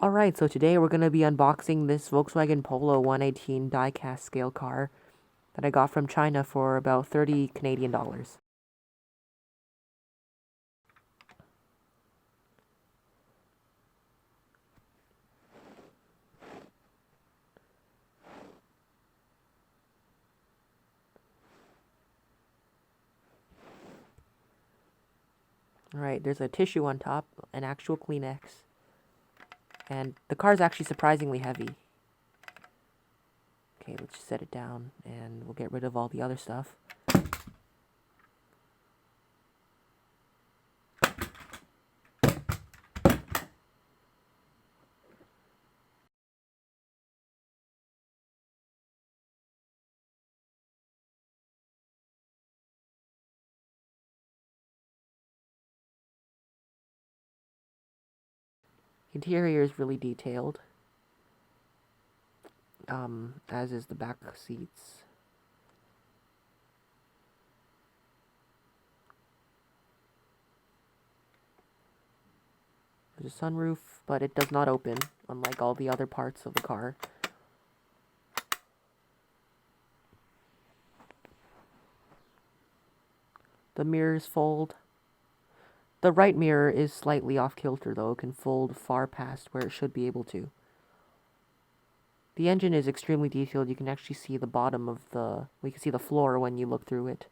Alright, so today we're going to be unboxing this Volkswagen Polo 118 diecast scale car that I got from China for about 30 Canadian dollars. Alright, there's a tissue on top, an actual Kleenex, and the car is actually surprisingly heavy. Okay, let's just set it down and we'll get rid of all the other stuff. Interior is really detailed, as is the back seats. There's a sunroof, but it does not open, unlike all the other parts of the car. The mirrors fold. The right mirror is slightly off kilter though, it can fold far past where it should be able to. The engine is extremely detailed. You can actually see the bottom of you can see the floor when you look through it.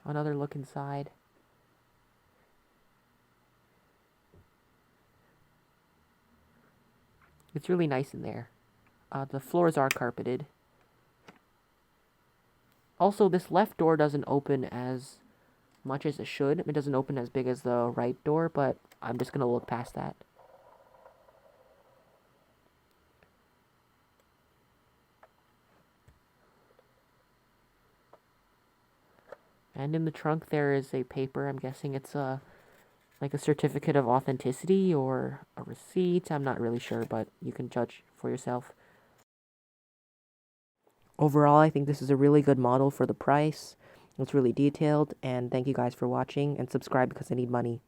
Another look inside. It's really nice in there. The floors are carpeted. Also, this left door doesn't open as much as it should. It doesn't open as big as the right door, but I'm just going to look past that. And in the trunk there is a paper. I'm guessing it's like a certificate of authenticity or a receipt. I'm not really sure, but you can judge for yourself. Overall, I think this is a really good model for the price. It's really detailed, and thank you guys for watching, and subscribe because I need money.